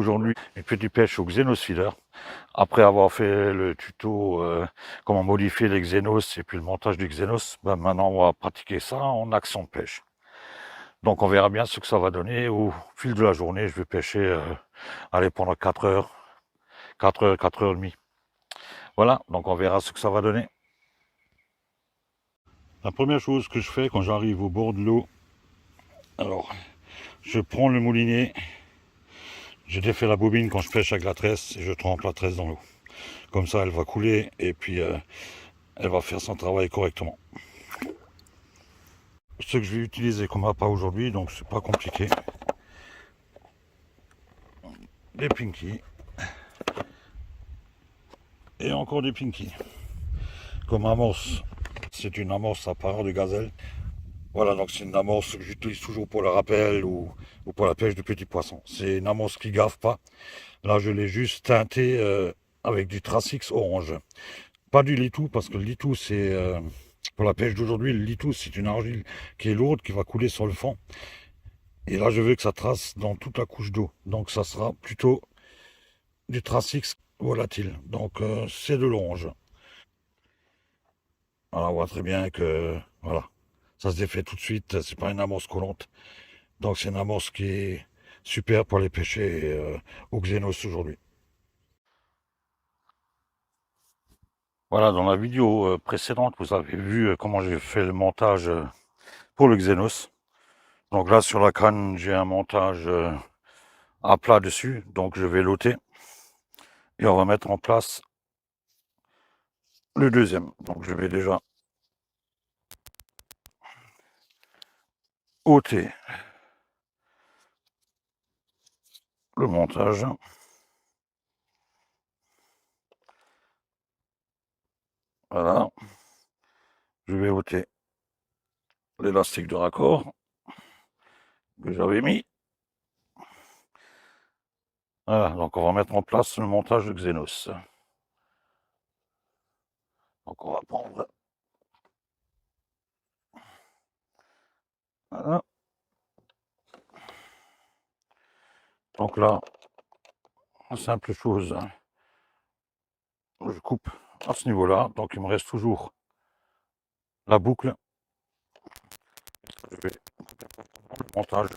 aujourd'hui une petite pêche au Xenos Feeder. Après avoir fait le tuto comment modifier les Xenos et puis le montage du Xenos, ben maintenant on va pratiquer ça en action de pêche. Donc on verra bien ce que ça va donner. Au fil de la journée, je vais pêcher allez, pendant 4 heures, 4 heures, 4 heures et demie. Voilà, donc on verra ce que ça va donner. La première chose que je fais quand j'arrive au bord de l'eau, alors je prends le moulinet, je défais la bobine quand je pêche avec la tresse et je trempe la tresse dans l'eau. Comme ça elle va couler et puis elle va faire son travail correctement. Ce que je vais utiliser comme appât aujourd'hui, donc c'est pas compliqué. Des pinkies. Et encore des pinkies. Comme amorce, c'est une amorce à parure de gazelle. Voilà, donc c'est une amorce que j'utilise toujours pour le rappel ou pour la pêche de petits poissons. C'est une amorce qui gaffe pas. Là, je l'ai juste teintée avec du Tracix orange. Pas du litou, parce que le litou, c'est... pour la pêche d'aujourd'hui, le litou, c'est une argile qui est lourde, qui va couler sur le fond. Et là, je veux que ça trace dans toute la couche d'eau. Donc, ça sera plutôt du Tracix volatile. Donc, c'est de l'orange. Alors, on voit très bien que, voilà, ça se défait tout de suite. C'est pas une amorce collante. Donc, c'est une amorce qui est super pour les pêcher au Xenos aujourd'hui. Voilà, dans la vidéo précédente, vous avez vu comment j'ai fait le montage pour le Xenos. Donc là, sur la canne, j'ai un montage à plat dessus. Donc, je vais l'ôter. Et on va mettre en place le deuxième. Donc, je vais déjà ôter le montage. Voilà. Je vais ôter l'élastique de raccord que j'avais mis. Voilà, donc on va mettre en place le montage de Xenos. Donc on va prendre... Voilà. Donc là, simple chose, je coupe à ce niveau-là. Donc il me reste toujours la boucle. Je vais, le montage,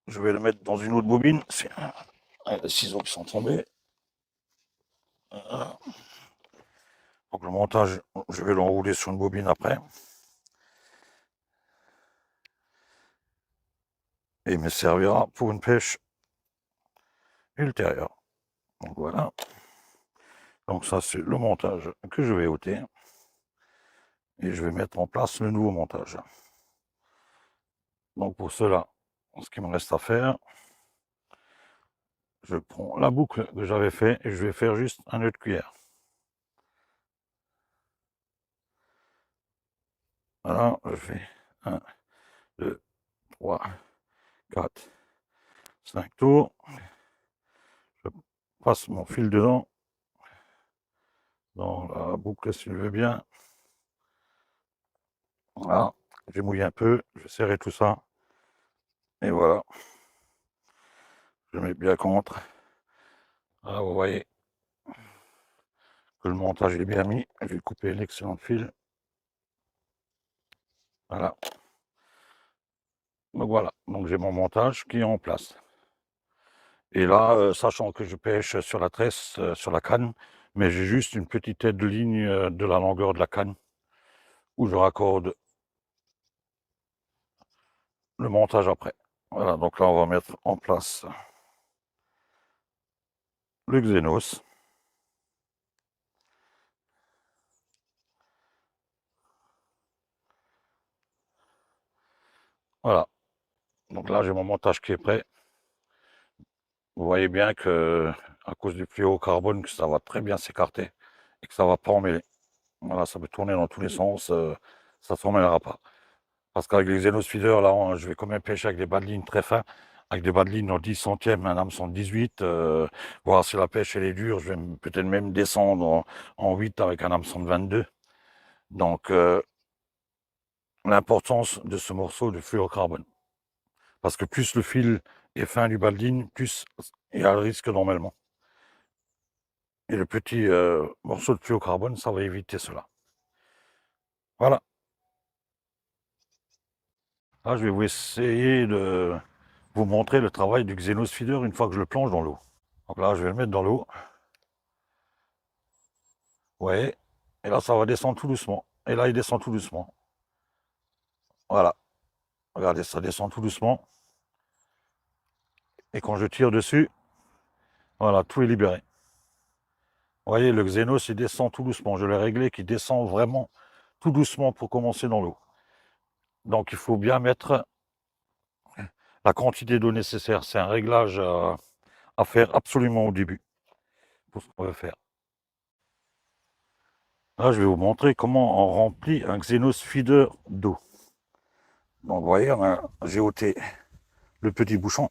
je vais le mettre dans une autre bobine. C'est les ciseaux qui sont tombés. Voilà. Donc le montage, je vais l'enrouler sur une bobine après. Et il me servira pour une pêche ultérieure. Donc voilà. Donc ça, c'est le montage que je vais ôter. Et je vais mettre en place le nouveau montage. Donc pour cela, ce qu'il me reste à faire, je prends la boucle que j'avais fait et je vais faire juste un nœud de cuillère. Voilà, je fais 1, 2, 3, 4, 5 tours. Je passe mon fil dedans, dans la boucle si je veux bien. Voilà, j'ai mouillé un peu, je vais serrer tout ça. Et voilà, je mets bien contre. Là, vous voyez que le montage est bien mis. Je vais couper l'excellent fil. Voilà. Donc voilà, donc j'ai mon montage qui est en place. Et là, sachant que je pêche sur la tresse, sur la canne, mais j'ai juste une petite aide de ligne de la longueur de la canne où je raccorde le montage après. Voilà, donc là on va mettre en place le Xenos. Voilà, donc là j'ai mon montage qui est prêt. Vous voyez bien que à cause du fluorocarbone, que ça va très bien s'écarter et que ça va pas emmêler. Voilà, ça peut tourner dans tous les sens, ça ne s'emmêlera pas. Parce qu'avec les Xenos Feeder, là, je vais quand même pêcher avec des bas de ligne très fins, avec des bas de ligne en 10 centièmes, un hameçon de 18, voir si la pêche elle est dure, je vais peut-être même descendre en 8 avec un hameçon de 22. Donc, l'importance de ce morceau de fluorocarbone. Parce que plus le fil est fin du bas de ligne, plus et elle risque normalement. Et le petit morceau de fluocarbone, ça va éviter cela. Voilà. Là, je vais vous essayer de vous montrer le travail du Xenos Feeder une fois que je le plonge dans l'eau. Donc là, je vais le mettre dans l'eau. Ouais. Et là, ça va descendre tout doucement. Et là, il descend tout doucement. Voilà. Regardez, ça descend tout doucement. Et quand je tire dessus, voilà, tout est libéré. Vous voyez, le Xenos, il descend tout doucement. Je l'ai réglé qu'il descend vraiment tout doucement pour commencer dans l'eau. Donc, il faut bien mettre la quantité d'eau nécessaire. C'est un réglage à faire absolument au début pour ce qu'on veut faire. Là, je vais vous montrer comment on remplit un Xenos Feeder d'eau. Donc, vous voyez, j'ai ôté le petit bouchon.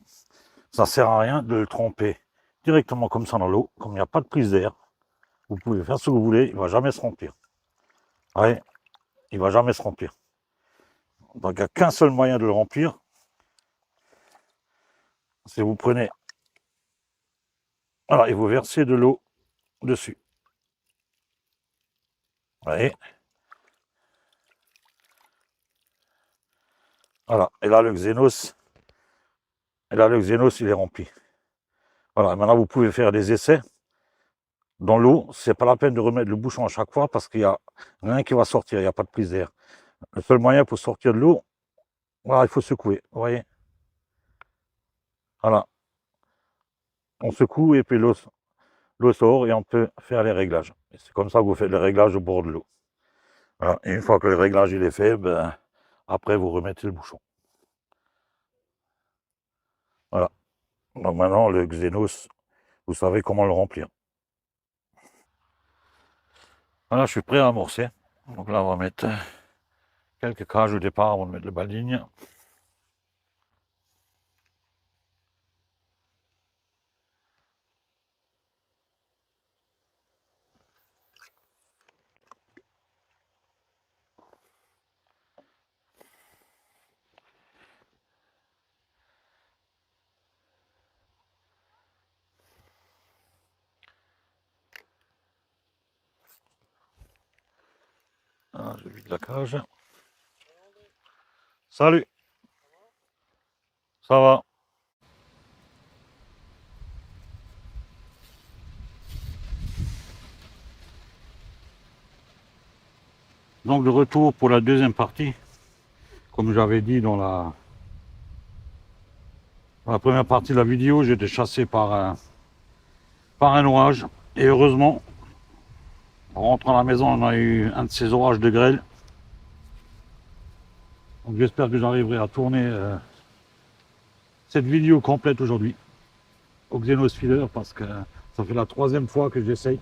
Ça ne sert à rien de le tremper directement comme ça dans l'eau. Comme il n'y a pas de prise d'air, vous pouvez faire ce que vous voulez, il ne va jamais se remplir. Ouais, il ne va jamais se remplir. Donc, il n'y a qu'un seul moyen de le remplir. C'est vous prenez, voilà, et vous versez de l'eau dessus. Vous voyez. Voilà, et là, le Xenos, il est rempli. Voilà, maintenant, vous pouvez faire des essais. Dans l'eau, c'est pas la peine de remettre le bouchon à chaque fois parce qu'il n'y a rien qui va sortir, il n'y a pas de prise d'air. Le seul moyen pour sortir de l'eau, voilà, il faut secouer, vous voyez. Voilà, on secoue et puis l'eau sort et on peut faire les réglages. C'est comme ça que vous faites les réglages au bord de l'eau. Voilà. Et une fois que le réglage il est fait, ben, après vous remettez le bouchon. Voilà. Donc maintenant, le Xenos, vous savez comment le remplir. Voilà, je suis prêt à amorcer. Donc là, on va mettre quelques cages au départ avant de mettre le bas de ligne. Voilà, je vide la cage. Salut, ça va? Donc de retour pour la deuxième partie. Comme j'avais dit dans la première partie de la vidéo, j'ai été chassé par un orage. Et heureusement, en rentrant à la maison, on a eu un de ces orages de grêle. Donc j'espère que j'arriverai à tourner cette vidéo complète aujourd'hui au Xenos Feeder parce que ça fait la troisième fois que j'essaye.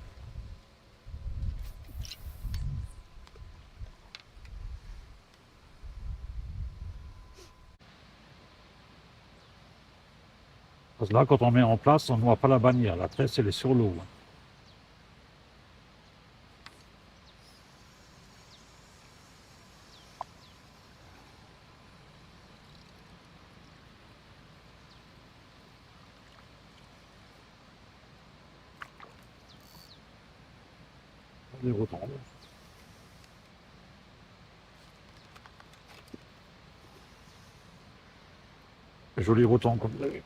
Parce que là, quand on met en place, on ne voit pas la bannière. La tresse, elle est sur l'eau. Je les retendre. Je les retends comme vous avez.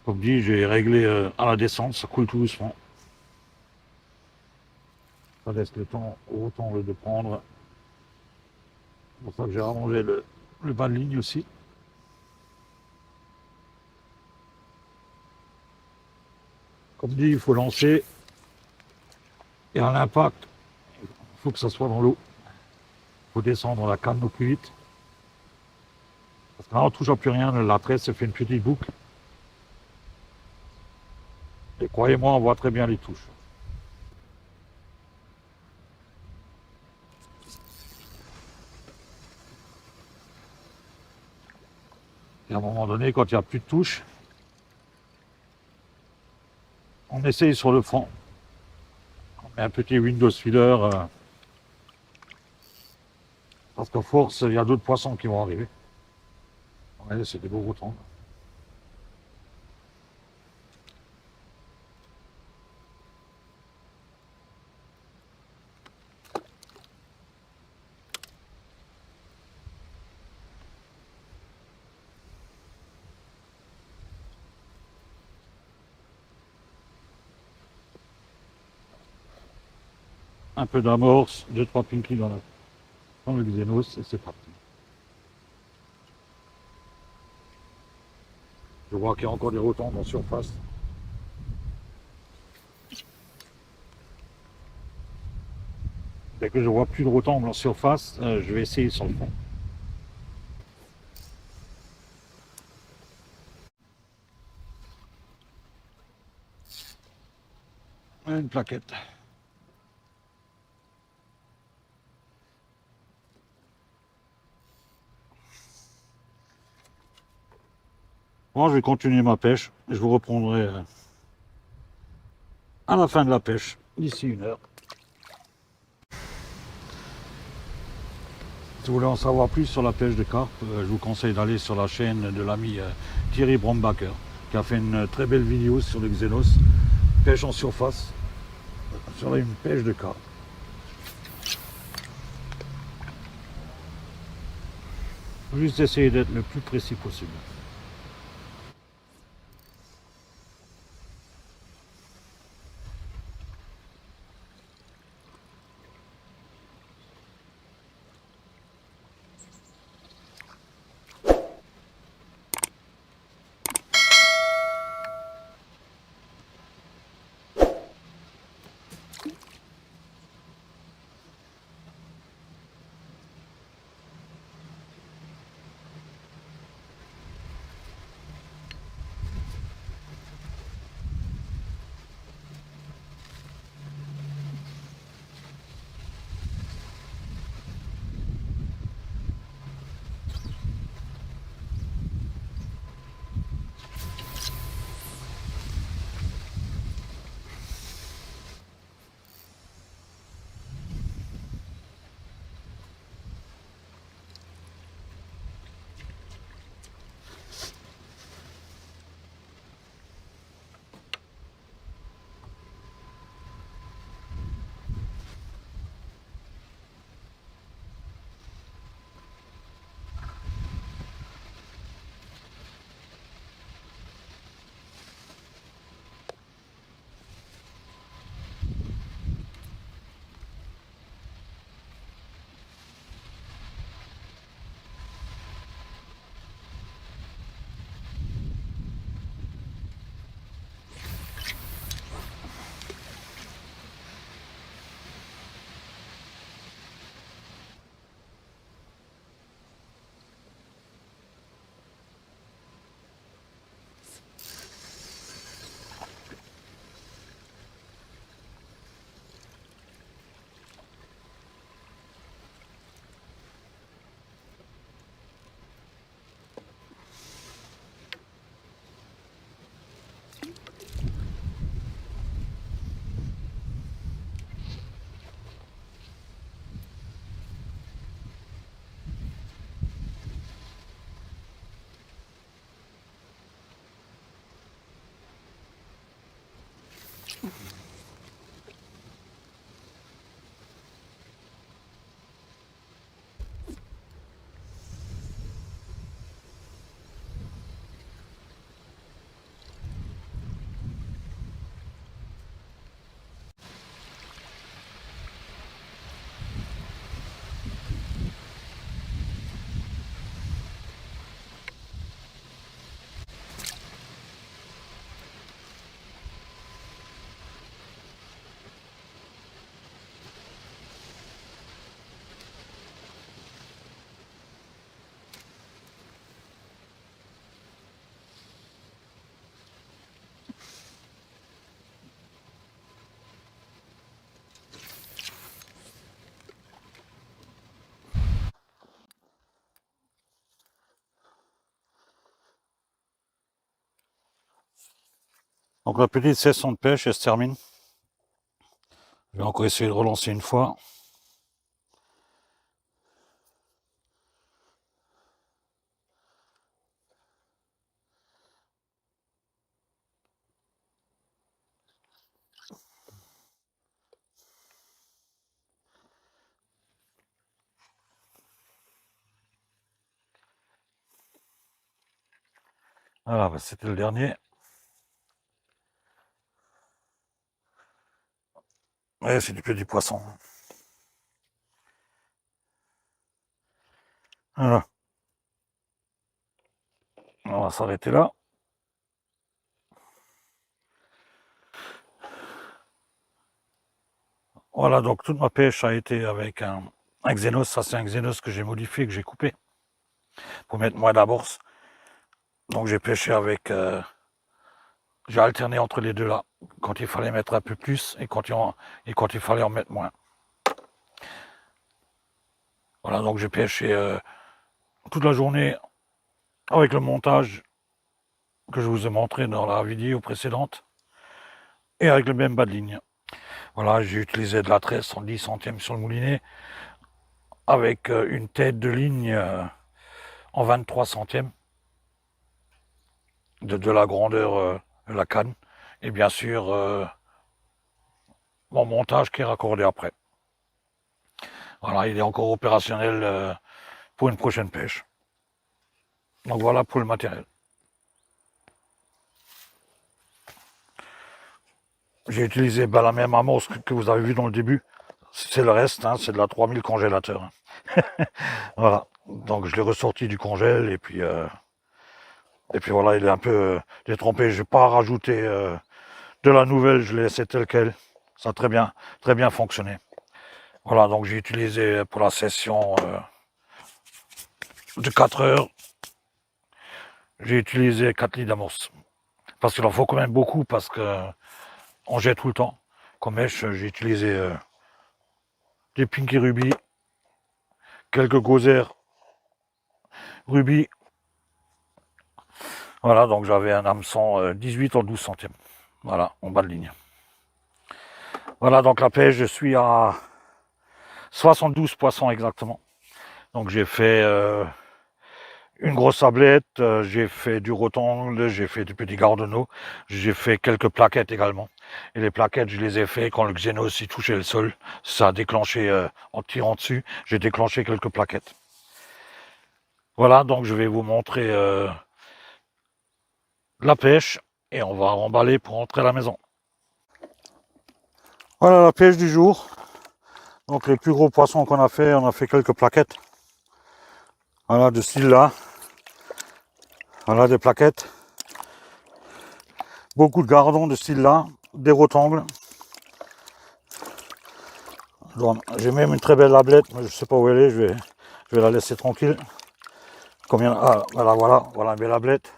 Comme dit, j'ai réglé à la descente, ça coule tout doucement. Ça laisse le temps autant de prendre. C'est pour ça que j'ai rallongé le bas de ligne aussi. Comme dit, il faut lancer. Et à l'impact, il faut que ça soit dans l'eau. Il faut descendre la canne au plus vite. Parce que là, on ne touche à plus rien, la tresse se fait une petite boucle. Et croyez-moi, on voit très bien les touches. Et à un moment donné, quand il n'y a plus de touches, on essaye sur le fond. On un petit Windows Filler, parce qu'à force, il y a d'autres poissons qui vont arriver. Ouais, c'est des beaux routons. Un peu d'amorce, 2-3 pinkies dans le xénos et c'est parti. Je vois qu'il y a encore des rotons en surface. Dès que je vois plus de rotons en surface, je vais essayer sur le fond. Une plaquette. Bon, je vais continuer ma pêche. Je vous reprendrai à la fin de la pêche, d'ici 1 heure. Si vous voulez en savoir plus sur la pêche de carpe, je vous conseille d'aller sur la chaîne de l'ami Thierry Brombacher, qui a fait une très belle vidéo sur le xénos, pêche en surface, sur une pêche de carpe. Juste essayer d'être le plus précis possible. Donc la petite session de pêche, elle se termine. Je vais encore essayer de relancer une fois. Voilà, bah, c'était le dernier. Ouais, c'est du petit poisson. Voilà, on va s'arrêter là. Voilà, donc toute ma pêche a été avec un Xenos. Ça, c'est un Xenos que j'ai modifié, que j'ai coupé pour mettre moins d'amorce. Donc j'ai pêché avec... j'ai alterné entre les deux là, quand il fallait mettre un peu plus et quand il fallait en mettre moins. Voilà, donc j'ai pêché toute la journée avec le montage que je vous ai montré dans la vidéo précédente et avec le même bas de ligne. Voilà, j'ai utilisé de la tresse en 10 centièmes sur le moulinet avec une tête de ligne en 23 centièmes de la grandeur de la canne et bien sûr mon montage qui est raccordé après. Voilà, il est encore opérationnel pour une prochaine pêche. Donc voilà pour le matériel. J'ai utilisé la même amorce que vous avez vu dans le début. C'est le reste, hein, c'est de la 3000 congélateur. Voilà, donc je l'ai ressorti du congèle et puis voilà, il est un peu détrempé. Je n'ai pas rajouté de la nouvelle, je l'ai laissé tel quel. Ça a très bien fonctionné. Voilà, donc j'ai utilisé pour la session de 4 heures, j'ai utilisé 4 litres d'amorce. Parce qu'il en faut quand même beaucoup parce qu'on jette tout le temps. Comme mèche, j'ai utilisé des Pinky Ruby, quelques Gozer Ruby. Voilà, donc j'avais un hameçon 18 en 12 centièmes. Voilà, en bas de ligne. Voilà, donc la pêche, je suis à 72 poissons exactement. Donc j'ai fait une grosse sablette, j'ai fait du rotongle, j'ai fait du petit gardonneau, j'ai fait quelques plaquettes également. Et les plaquettes, je les ai fait quand le Xenos y touchait le sol. Ça a déclenché, en tirant dessus, j'ai déclenché quelques plaquettes. Voilà, donc je vais vous montrer la pêche et on va remballer pour rentrer à la maison. Voilà la pêche du jour. Donc les plus gros poissons qu'on a fait quelques plaquettes. Voilà, de style là. Voilà des plaquettes. Beaucoup de gardons de style là. Des rotangles. J'ai même une très belle lablette, mais je ne sais pas où elle est, je vais la laisser tranquille. Combien, ah, voilà une belle lablette.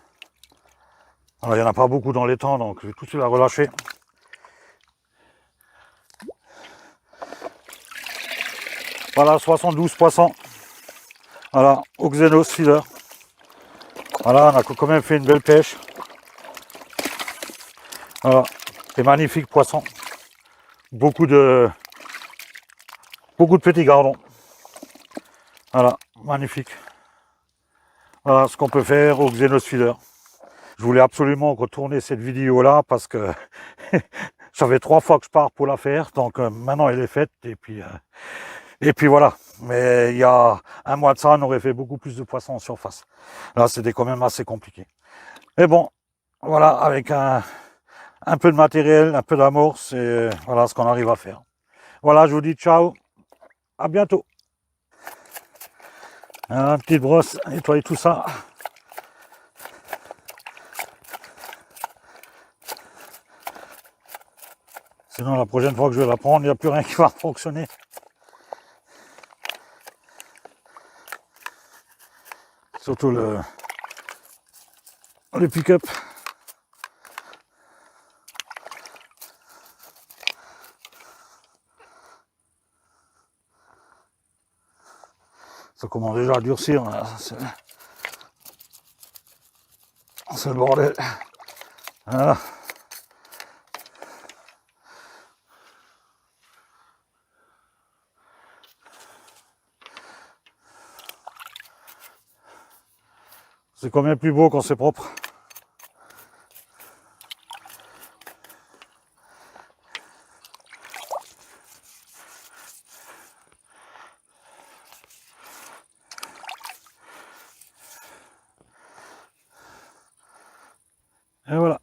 Alors, il n'y en a pas beaucoup dans les temps, donc je vais tout de suite la relâcher. Voilà, 72 poissons. Voilà, au Xenos Feeder. Voilà, on a quand même fait une belle pêche. Voilà, des magnifiques poissons. Beaucoup de petits gardons. Voilà, magnifique. Voilà ce qu'on peut faire au Xenos Feeder. Je voulais absolument retourner cette vidéo là parce que ça fait 3 fois que je pars pour la faire, donc maintenant elle est faite et puis voilà. Mais il y a un mois de ça, on aurait fait beaucoup plus de poissons en surface. Là, c'était quand même assez compliqué. Mais bon, voilà, avec un peu de matériel, un peu d'amorce, et voilà ce qu'on arrive à faire. Voilà, je vous dis ciao, à bientôt. Une petite brosse, nettoyer tout ça. Sinon, la prochaine fois que je vais la prendre, il n'y a plus rien qui va fonctionner. Surtout le pick-up. Ça commence déjà à durcir. C'est le bordel. Voilà. C'est combien plus beau quand c'est propre. Et voilà.